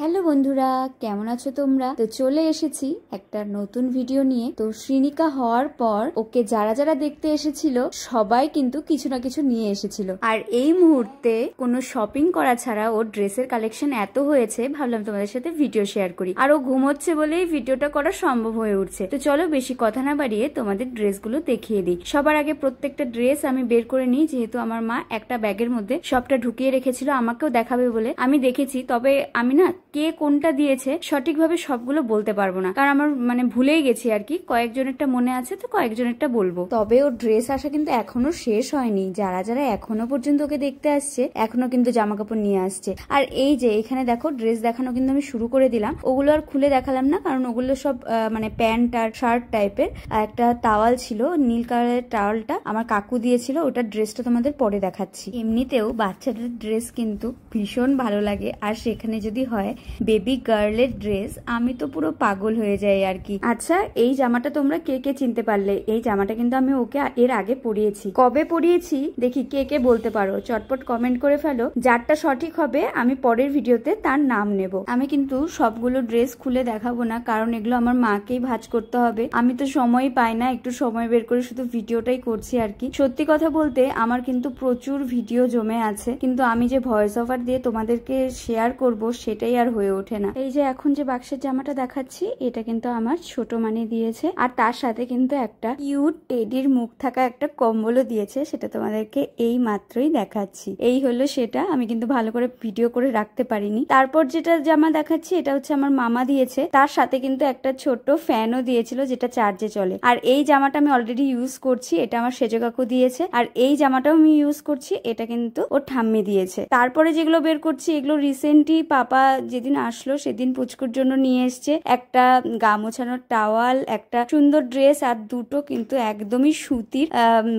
Hello বন্ধুরা, কেমন আছো তোমরা? তো চলে এসেছি একটা নতুন ভিডিও নিয়ে। তো শ্রীনিকা হওয়ার পর ওকে যারা যারা দেখতে এসেছিল সবাই কিন্তু কিছু না কিছু নিয়ে এসেছিল। আর এই মুহূর্তে কোনো শপিং করা ছাড়া ওর ড্রেসের কালেকশন এত হয়েছে, ভাবলাম তোমাদের সাথে ভিডিও শেয়ার করি। আর ও ঘুমোচ্ছে বলেই ভিডিওটা করা সম্ভব হয়ে উঠছে। তো চলো বেশি কথা না বাড়িয়ে তোমাদের ড্রেসগুলো দেখিয়ে দিই। সবার আগে প্রত্যেকটা ড্রেস আমি বের করে নিই, যেহেতু আমার মা একটা ব্যাগের মধ্যে সবটা ঢুকিয়ে রেখেছিল আমাকেও দেখাবে বলে। আমি দেখেছি, তবে আমি না কে কোনটা দিয়েছে সঠিকভাবে সবগুলো বলতে পারবো না, কারণ আমার ভুলেই গেছি আর কি। কয়েকজনেরটা মনে আছে, তো কয়েকজনেরটা বলবো। তবে ওর ড্রেস আসা কিন্তু এখনো শেষ হয়নি। যারা যারা এখনো পর্যন্ত ওকে দেখতে আসছে এখনো কিন্তু জামা কাপড় নিয়ে আসছে। আর এই যে এখানে দেখো ড্রেস দেখানো কিন্তু আমি শুরু করে দিলাম। ওগুলো আর খুলে দেখালাম না, কারণ ওগুলো সব প্যান্ট আর শার্ট টাইপের। একটা টাওয়াল ছিল, নীল কালারের টাওয়ালটা আমার কাকু দিয়েছিল, ওটার ড্রেসটা তোমাদের পরে দেখাচ্ছি। এমনিতেও বাচ্চাদের ড্রেস কিন্তু ভীষণ ভালো লাগে, আর সেখানে যদি হয় বেবি গার্লের ড্রেস, আমি তো পুরো পাগল হয়ে যাই আর কি। আচ্ছা, এই জামাটা তোমরা কে কে চিনতে পারলে? এই জামাটা কিন্তু আমি ওকে এর আগে পরিয়েছি। কবে পরিয়েছি দেখি কে কে বলতে পারো, চটপট কমেন্ট করে ফেলো। যারটা সঠিক হবে আমি পরের ভিডিওতে তার নাম নেব। আমি কিন্তু সবগুলো ড্রেস খুলে দেখাবো না, কারণ এগুলো আমার মাকেই ভাঁজ করতে হবে। আমি তো সময় পাই না, একটু সময় বের করে শুধু ভিডিওটাই করছি আর কি। সত্যি কথা বলতে আমার কিন্তু প্রচুর ভিডিও জমে আছে, কিন্তু আমি যে ভয়েস ওভার দিয়ে তোমাদেরকে শেয়ার করব সেটাই আর হয়ে ওঠে না। এই যে এখন যে বাক্সের জামাটা দেখাচ্ছি, এটা কিন্তু আমার ছোট মানে দিয়েছে, আর তার সাথে কিন্তু একটা কিউট টেডির মুখ থাকা একটা কম্বলও দিয়েছে, সেটা তোমাদেরকে এই মাত্রই দেখাচ্ছি। এই হলো সেটা, আমি কিন্তু ভালো করে ভিডিও করে রাখতে পারিনি। তারপর যেটা জামা দেখাচ্ছি এটা হচ্ছে আমার মামা দিয়েছে, তার সাথে কিন্তু একটা ছোট ফ্যানও দিয়েছিল যেটা চার্জে চলে। আর এই জামাটা আমি অলরেডি ইউজ করছি, এটা আমার সেজো কাকু দিয়েছে। আর এই জামাটাও আমি ইউজ করছি, এটা কিন্তু ওর ঠাম্মি দিয়েছে। তারপরে যেগুলো বের করছি এগুলো রিসেন্টলি পাপা যেদিন আসলো সেদিন পুচকুর জন্য নিয়ে এসছে। একটা গা মোছানোর টাওয়াল, একটা সুন্দর ড্রেস, আর দুটো কিন্তু একদমই সুতির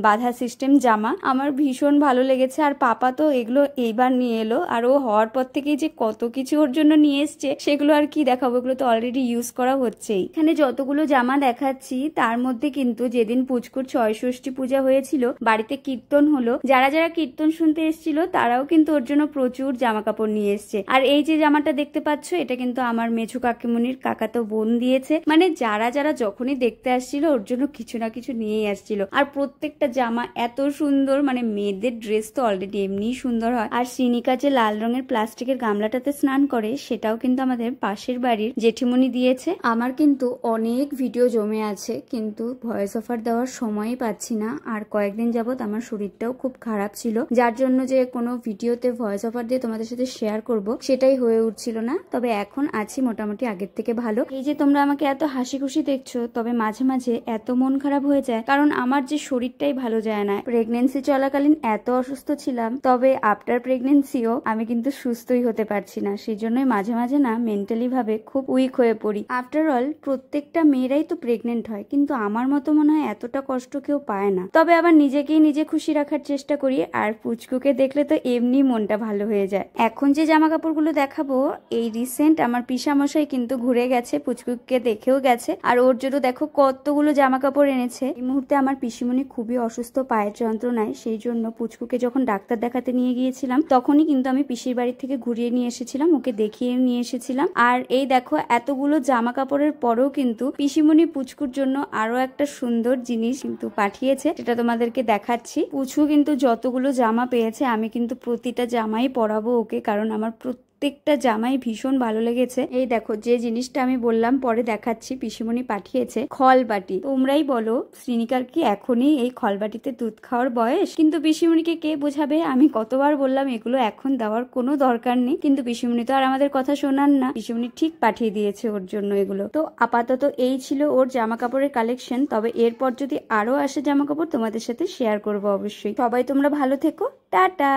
বাঁধা সিস্টেম জামা। আমার ভীষণ ভালো লেগেছে। আর পাপা তো এগুলো এইবার নিয়ে এলো, আর ও হওয়ার পর থেকেই যে কত কিছু ওর জন্য নিয়ে এসছে সেগুলো আর কি দেখাবো, এগুলো তো অলরেডি ইউজ করা হচ্ছেই। এখানে যতগুলো জামা দেখাচ্ছি তার মধ্যে কিন্তু যেদিন পুচকুর ৬ষষ্ঠী পূজা হয়েছিল বাড়িতে কীর্তন হলো, যারা যারা কীর্তন শুনতে এসেছিল তারাও কিন্তু ওর জন্য প্রচুর জামা কাপড় নিয়ে এসছে। আর এই যে জামাটা দেখতে পাচ্ছ এটা কিন্তু আমার মেঝু কাকিমুনির কাকাতো বোন দিয়েছে। যারা যারা যখনই দেখতে আসছিল ওর জন্য কিছু না কিছু নিয়েই আসছিল। আর প্রত্যেকটা জামা এত সুন্দর, মেয়েদের ড্রেস তো অলরেডি এমনি সুন্দর হয়। আর শ্রীনিকা যে লাল রঙের প্লাস্টিকের গামলাটাতে স্নান করে সেটাও কিন্তু আমাদের পাশের বাড়ির জেঠিমুনি দিয়েছে। আমার কিন্তু অনেক ভিডিও জমে আছে, কিন্তু ভয়েস ওভার দেওয়ার সময়ই পাচ্ছি না। আর কয়েকদিন যাবত আমার শরীরটাও খুব খারাপ ছিল, যার জন্য যে কোনো ভিডিওতে ভয়েস ওভার দিয়ে তোমাদের সাথে শেয়ার করব সেটাই হয়ে উঠছিল না। তবে এখন আছি মোটামুটি আগের থেকে ভালো। এই যে তোমরা আমাকে এত হাসি খুশি দেখছো, তবে মাঝে মাঝে এত মন খারাপ হয়ে যায়, কারণ আমার যে শরীরটাই ভালো যায় না। প্রেগনেন্সি চলাকালীন এত অসুস্থ ছিলাম, তবে আফটার প্রেগনেন্সিও আমি কিন্তু সুস্থই হতে পারছি না। সেই জন্যই মাঝে মাঝে না মেন্টালি ভাবে খুব উইক হয়ে পড়ি। আফটার অল প্রত্যেকটা মেয়েরাই তো প্রেগনেন্ট হয়, কিন্তু আমার মতো মনে হয় এতটা কষ্ট কেউ পায় না। তবে আবার নিজেকেই নিজে খুশি রাখার চেষ্টা করি। আর পুচকুকে দেখলে তো এমনি মনটা ভালো হয়ে যায়। এখন যে জামা কাপড়গুলো দেখাবো, এই রিসেন্ট আমার পিসামশাই কিন্তু ঘুরে গেছে, পুচকুকে দেখেও গেছে। আর ওর জন্য দেখো কতগুলো জামা কাপড় এনেছে। এই মুহূর্তে আমার পিসিমণি খুবই অসুস্থ পায়ের যন্ত্রণায়, সেই জন্য পুচকুকে যখন ডাক্তার দেখাতে নিয়ে গিয়েছিলাম তখনই কিন্তু আমি পিসির বাড়ি থেকে ঘুরিয়ে নিয়ে এসেছিলাম, ওকে দেখিয়ে নিয়ে এসেছিলাম। আর এই দেখো এতগুলো জামা কাপড়ের পরেও কিন্তু পিসিমণি পুচকুর জন্য আরো একটা সুন্দর জিনিস কিন্তু পাঠিয়েছে, সেটা তোমাদেরকে দেখাচ্ছি। পুচকু কিন্তু যতগুলো জামা পেয়েছে আমি কিন্তু প্রতিটা জামাই পরাবো ওকে, কারণ আমার প্রত্যেকটা জামাই ভীষণ ভালো লেগেছে। এই দেখো যে জিনিসটা আমি বললাম পরে দেখাচ্ছি, পিসিমণি পাঠিয়েছে খলবাটি। তোমরাই বলো শ্রীনিকার কি এখনই এই খলবাটিতে দুধ খাওয়ার বয়স? কিন্তু পিসিমণিকে কে বোঝাবে? আমি কতবার বললাম এগুলো এখন দেওয়ার কোনো দরকার নেই, কিন্তু পিসিমণি তো আর আমাদের কথা শোনান না। পিসিমণি ঠিক পাঠিয়ে দিয়েছে ওর জন্য এগুলো। তো আপাতত এই ছিল ওর জামা কাপড়ের কালেকশন। তবে এরপর যদি আরো আসে জামা কাপড় তোমাদের সাথে শেয়ার করবো অবশ্যই। সবাই তোমরা ভালো থেকো, টাটা।